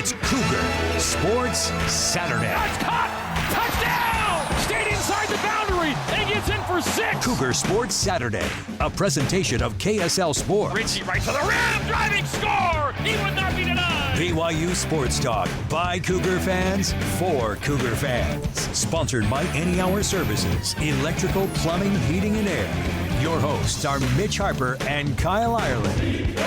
It's Cougar Sports Saturday. That's caught! Touchdown! Stayed inside the boundary and gets in for 6. Cougar Sports Saturday, a presentation of KSL Sports. Richie right to the rim, driving score! He would not be denied! BYU Sports Talk by Cougar fans for Cougar fans. Sponsored by Any Hour Services, electrical, plumbing, heating, and air. Your hosts are Mitch Harper and Kyle Ireland.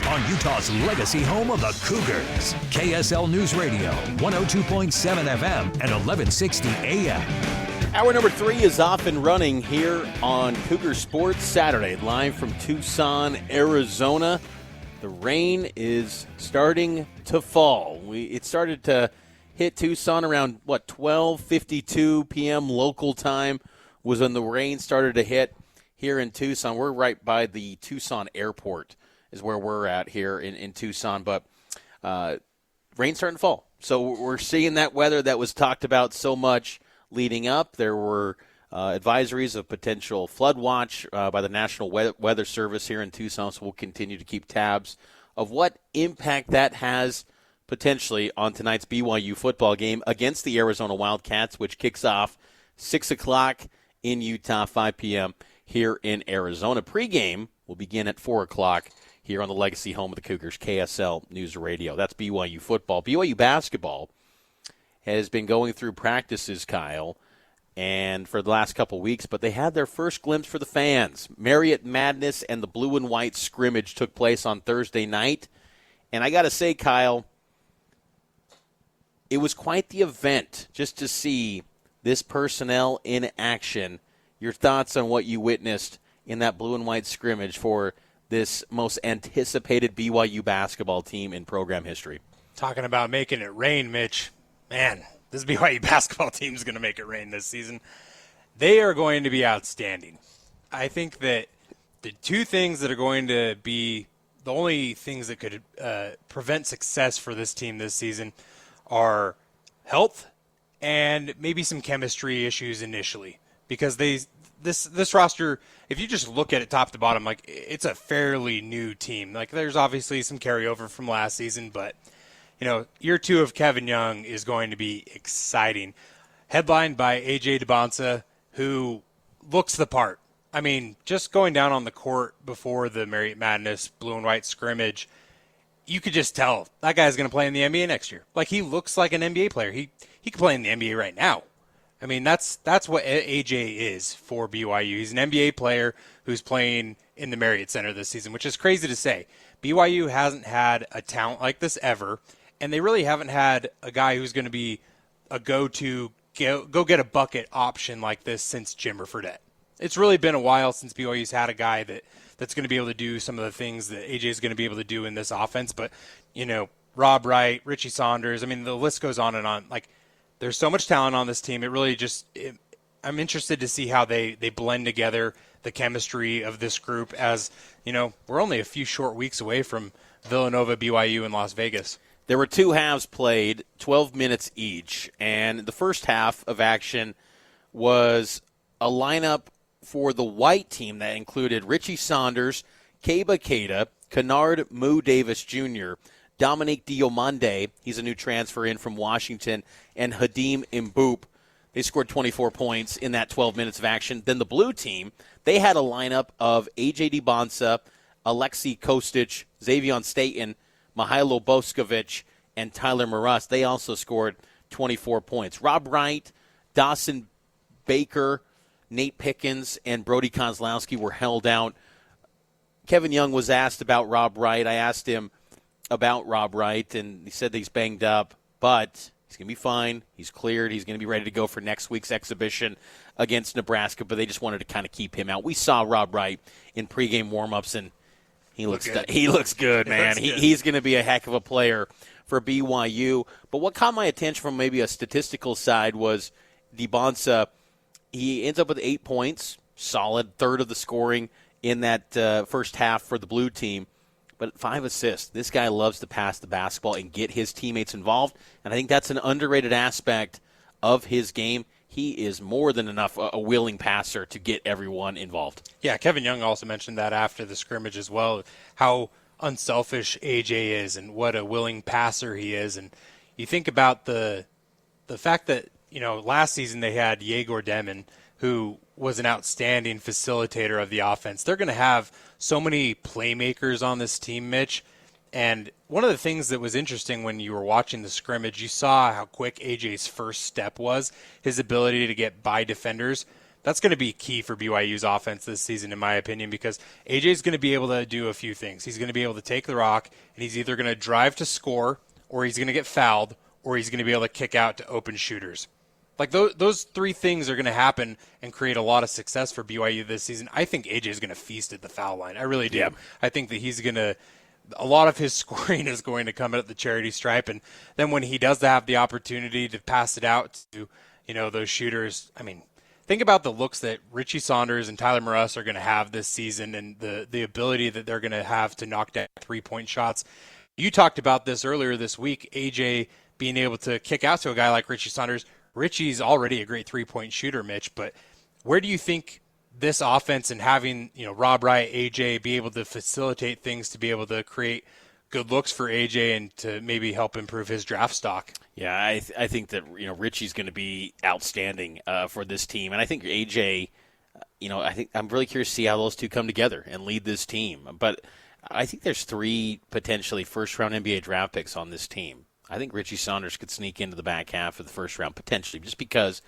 On Utah's legacy home of the Cougars, KSL News Radio, 102.7 FM and 1160 AM. Hour number 3 is off and running here on Cougar Sports Saturday, live from Tucson, Arizona. The rain is starting to fall. It started to hit Tucson around, 12:52 p.m. local time was when the rain started to hit here in Tucson. We're right by the Tucson airport is where we're at here in Tucson, but rain's starting to fall. So we're seeing that weather that was talked about so much leading up. There were advisories of potential flood watch by the National Weather Service here in Tucson, so we'll continue to keep tabs of what impact that has potentially on tonight's BYU football game against the Arizona Wildcats, which kicks off 6 o'clock in Utah, 5 p.m. here in Arizona. Pre-game will begin at 4 o'clock here on the legacy home of the Cougars, KSL News Radio. That's BYU football. BYU basketball has been going through practices, Kyle, and for the last couple weeks, but they had their first glimpse for the fans. Marriott Madness and the blue and white scrimmage took place on Thursday night, and I got to say, Kyle, it was quite the event just to see this personnel in action. Your thoughts on what you witnessed in that blue and white scrimmage for this most anticipated BYU basketball team in program history? Talking about making it rain, Mitch. Man, this BYU basketball team is going to make it rain this season. They are going to be outstanding. I think that the two things that are going to be the only things that could prevent success for this team this season are health and maybe some chemistry issues initially. Because this roster, if you just look at it top to bottom, like, it's a fairly new team. Like, there's obviously some carryover from last season, but year 2 of Kevin Young is going to be exciting. Headlined by A.J. DeBonsa, who looks the part. I mean, just going down on the court before the Marriott Madness blue and white scrimmage, you could just tell that guy's going to play in the NBA next year. Like, he looks like an NBA player. He could play in the NBA right now. I mean, that's what AJ is for BYU. He's an NBA player who's playing in the Marriott Center this season, which is crazy to say. BYU hasn't had a talent like this ever, and they really haven't had a guy who's going to be a go-to, go get a bucket option like this since Jimmer Fredette. It's really been a while since BYU's had a guy that's going to be able to do some of the things that AJ is going to be able to do in this offense. But, Rob Wright, Richie Saunders, I mean, the list goes on and on. Like, there's so much talent on this team. It really I'm interested to see how they blend together the chemistry of this group as, we're only a few short weeks away from Villanova, BYU, and Las Vegas. There were 2 halves played, 12 minutes each, and the first half of action was a lineup for the white team that included Richie Saunders, Keba Keita, Kennard Moo Davis Jr., Dominique Diomande, he's a new transfer in from Washington, and Hadim Mboop. They scored 24 points in that 12 minutes of action. Then the blue team, they had a lineup of A.J. DeBonsa, Alexei Kostic, Xavion Staten, Mihailo Boskovic, and Tyler Maras. They also scored 24 points. Rob Wright, Dawson Baker, Nate Pickens, and Brody Kozlowski were held out. Kevin Young was asked about Rob Wright. I asked him about Rob Wright, and he said that he's banged up, but he's going to be fine. He's cleared. He's going to be ready to go for next week's exhibition against Nebraska, but they just wanted to kind of keep him out. We saw Rob Wright in pregame warmups, and he looks good, man. He's going to be a heck of a player for BYU. But what caught my attention from maybe a statistical side was DeBonsa. He ends up with 8 points, solid, third of the scoring in that first half for the blue team. But 5 assists. This guy loves to pass the basketball and get his teammates involved, and I think that's an underrated aspect of his game. He is more than enough a willing passer to get everyone involved. Yeah, Kevin Young also mentioned that after the scrimmage as well, how unselfish AJ is and what a willing passer he is. And you think about the fact that, last season they had Yegor Demon, who was an outstanding facilitator of the offense. They're going to have so many playmakers on this team, Mitch. And one of the things that was interesting when you were watching the scrimmage, you saw how quick AJ's first step was, his ability to get by defenders. That's going to be key for BYU's offense this season, in my opinion, because AJ's going to be able to do a few things. He's going to be able to take the rock, and he's either going to drive to score, or he's going to get fouled, or he's going to be able to kick out to open shooters. Like those three things are going to happen and create a lot of success for BYU this season. I think AJ is going to feast at the foul line. I really do. Yeah. I think that he's going to – a lot of his scoring is going to come at the charity stripe. And then when he does have the opportunity to pass it out to, those shooters, I mean, think about the looks that Richie Saunders and Tyler Moross are going to have this season and the ability that they're going to have to knock down three-point shots. You talked about this earlier this week, AJ being able to kick out to a guy like Richie Saunders. Richie's already a great three-point shooter, Mitch, but where do you think this offense and having, Rob Wright, AJ be able to facilitate things to be able to create good looks for AJ and to maybe help improve his draft stock? Yeah, I think that, Richie's going to be outstanding for this team. And I think AJ, I'm really curious to see how those two come together and lead this team. But I think there's 3 potentially first-round NBA draft picks on this team. I think Richie Saunders could sneak into the back half of the first round, potentially, just because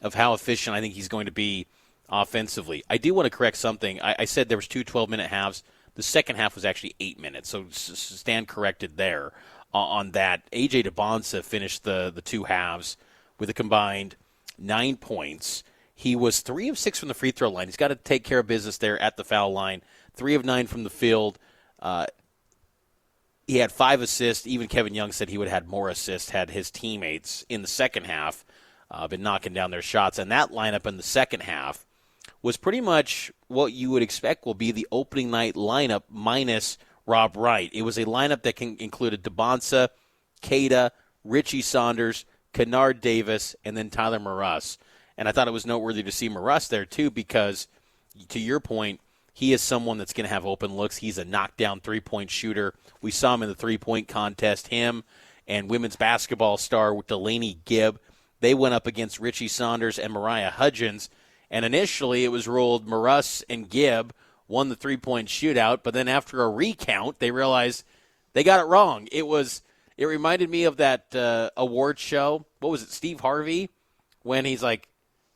of how efficient I think he's going to be offensively. I do want to correct something. I said there was 2 12-minute halves. The second half was actually 8 minutes, so stand corrected there on that. A.J. DeBonsa finished the 2 halves with a combined 9 points. He was 3 of 6 from the free throw line. He's got to take care of business there at the foul line. 3 of 9 from the field. He had 5 assists. Even Kevin Young said he would have had more assists had his teammates in the second half been knocking down their shots. And that lineup in the second half was pretty much what you would expect will be the opening night lineup minus Rob Wright. It was a lineup that included DeBonsa, Keita, Richie Saunders, Kennard Davis, and then Tyler Moross. And I thought it was noteworthy to see Moross there, too, because, to your point, he is someone that's going to have open looks. He's a knockdown three-point shooter. We saw him in the three-point contest. Him and women's basketball star Delaney Gibb, they went up against Richie Saunders and Mariah Hudgens. And initially it was ruled Moross and Gibb won the three-point shootout, but then after a recount, they realized they got it wrong. It reminded me of that award show. What was it, Steve Harvey? When he's like,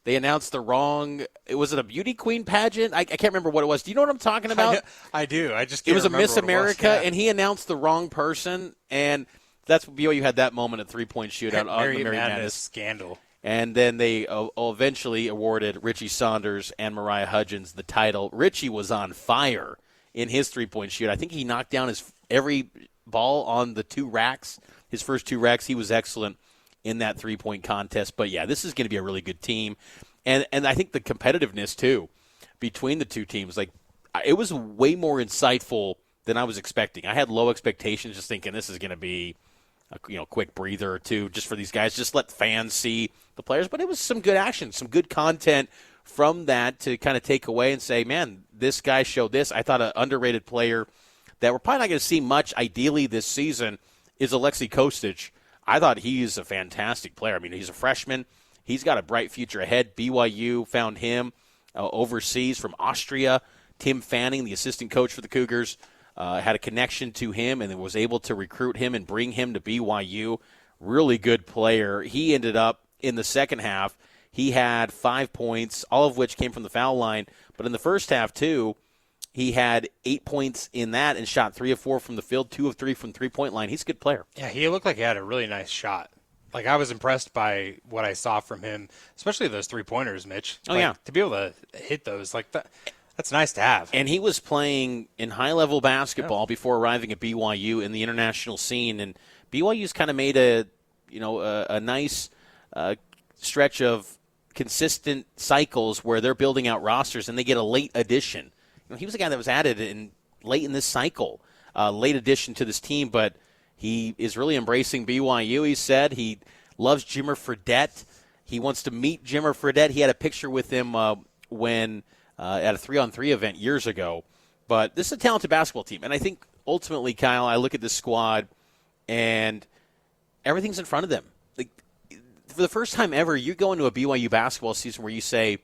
they announced the wrong. Was it a beauty queen pageant? I can't remember what it was. Do you know what I'm talking about? I do. I just can't It was a remember Miss what America, it was. Yeah. and he announced the wrong person, and that's what BYU had that moment at three-point shootout on the Marriott Madness scandal. And then they eventually awarded Richie Saunders and Mariah Hudgens the title. Richie was on fire in his three-point shoot. I think he knocked down every ball on the 2 racks. His first 2 racks, he was excellent in that three-point contest. But, yeah, this is going to be a really good team. And I think the competitiveness, too, between the two teams, like it was way more insightful than I was expecting. I had low expectations, just thinking this is going to be a quick breather or two just for these guys. Just let fans see the players. But it was some good action, some good content from that to kind of take away and say, man, this guy showed this. I thought an underrated player that we're probably not going to see much ideally this season is Alexei Kostic. I thought he's a fantastic player. I mean, he's a freshman. He's got a bright future ahead. BYU found him overseas from Austria. Tim Fanning, the assistant coach for the Cougars, had a connection to him and was able to recruit him and bring him to BYU. Really good player. He ended up in the second half. He had 5 points, all of which came from the foul line. But in the first half, too, he had 8 points in that and shot 3 of 4 from the field, 2 of 3 from three-point line. He's a good player. Yeah, he looked like he had a really nice shot. Like, I was impressed by what I saw from him, especially those three-pointers, Mitch. Oh, yeah. To be able to hit those, like, that's nice to have. And he was playing in high-level basketball before arriving at BYU in the international scene. And BYU's kind of made a nice stretch of consistent cycles where they're building out rosters and they get a late addition. He was a guy that was added late in this cycle, late addition to this team, but he is really embracing BYU, he said. He loves Jimmer Fredette. He wants to meet Jimmer Fredette. He had a picture with him when at a 3-on-3 event years ago. But this is a talented basketball team. And I think ultimately, Kyle, I look at this squad, and everything's in front of them. Like, for the first time ever, you go into a BYU basketball season where you say,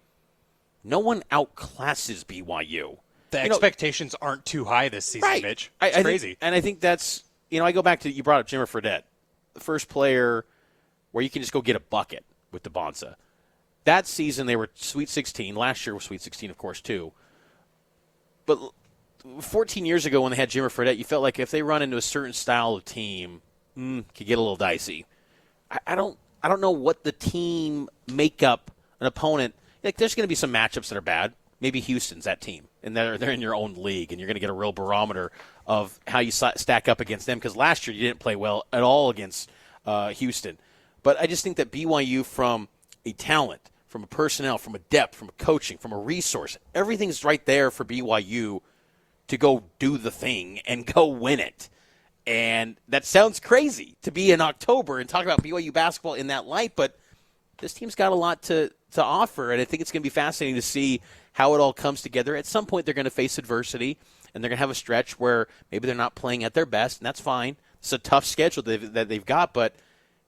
no one outclasses BYU. The expectations aren't too high this season, right. Mitch. It's crazy. And I think that's, I go back to, you brought up Jimmer Fredette, the first player where you can just go get a bucket with DeBonsa. That season, they were Sweet 16. Last year was Sweet 16, of course, too. But 14 years ago when they had Jimmer Fredette, you felt like if they run into a certain style of team, could get a little dicey. I don't know what the team makeup, an opponent, like there's going to be some matchups that are bad. Maybe Houston's that team, and they're in your own league, and you're going to get a real barometer of how you stack up against them, because last year you didn't play well at all against Houston. But I just think that BYU, from a talent, from a personnel, from a depth, from a coaching, from a resource, everything's right there for BYU to go do the thing and go win it. And that sounds crazy to be in October and talk about BYU basketball in that light, but this team's got a lot to offer, and I think it's going to be fascinating to see how it all comes together. At some point, they're going to face adversity, and they're going to have a stretch where maybe they're not playing at their best, and that's fine. It's a tough schedule that they've got, but,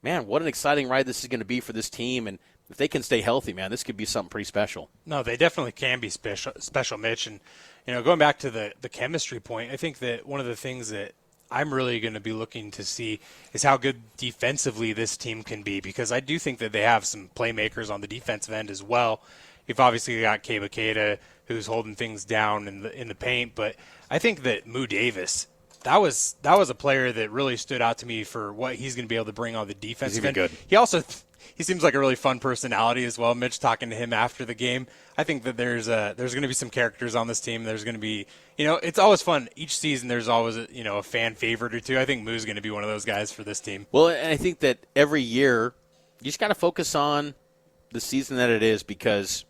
man, what an exciting ride this is going to be for this team, and if they can stay healthy, man, this could be something pretty special. No, they definitely can be special, Mitch. And, going back to the chemistry point, I think that one of the things that I'm really going to be looking to see is how good defensively this team can be, because I do think that they have some playmakers on the defensive end as well. You've obviously got Keba Keita, who's holding things down in the paint, but I think that Moo Davis, that was a player that really stood out to me for what he's going to be able to bring on the defensive end. Good. He also he seems like a really fun personality as well. Mitch, talking to him after the game, I think that there's going to be some characters on this team. There's going to be, it's always fun. Each season there's always a fan favorite or two. I think Moo's going to be one of those guys for this team. Well, and I think that every year you just got to focus on the season that it is, because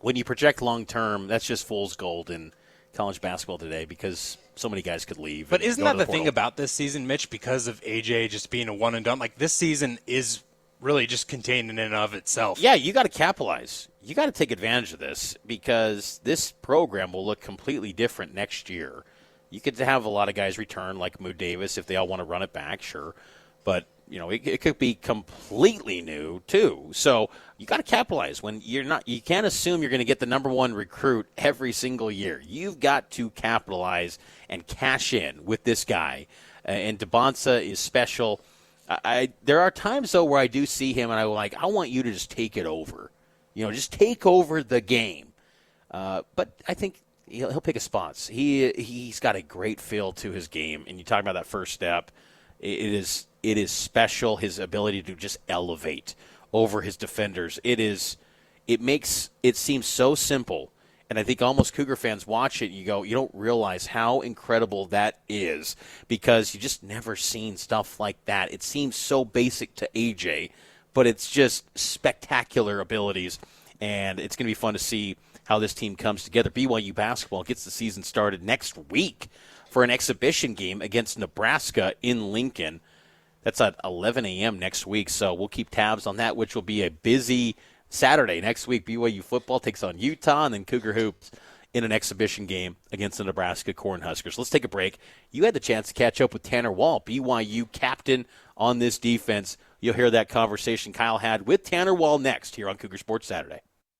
when you project long term, that's just fool's gold in college basketball today, because so many guys could leave. But isn't that the thing about this season, Mitch, because of AJ just being a one and done? Like, this season is really just contained in and of itself. Yeah, you got to capitalize. You got to take advantage of this, because this program will look completely different next year. You could have a lot of guys return, like Moo Davis, if they all want to run it back, sure. But, it could be completely new, too. So you got to capitalize. When you can't assume you're going to get the number one recruit every single year. You've got to capitalize and cash in with this guy. And DeBonsa is special. There are times, though, where I do see him, and I want you to just take it over. Just take over the game. But I think he'll pick his spots. He's got a great feel to his game, and you talk about that first step. It is special, his ability to just elevate over his defenders. It makes it seem so simple, and I think almost Cougar fans watch it and you don't realize how incredible that is, because you just never seen stuff like that. It seems so basic to AJ, but it's just spectacular abilities, and it's going to be fun to see how this team comes together. BYU basketball gets the season started next week for an exhibition game against Nebraska in Lincoln. That's at 11 a.m. next week, so we'll keep tabs on that, which will be a busy Saturday. Next week, BYU football takes on Utah, and then Cougar hoops in an exhibition game against the Nebraska Cornhuskers. Let's take a break. You had the chance to catch up with Tanner Wall, BYU captain on this defense. You'll hear that conversation Kyle had with Tanner Wall next here on Cougar Sports Saturday.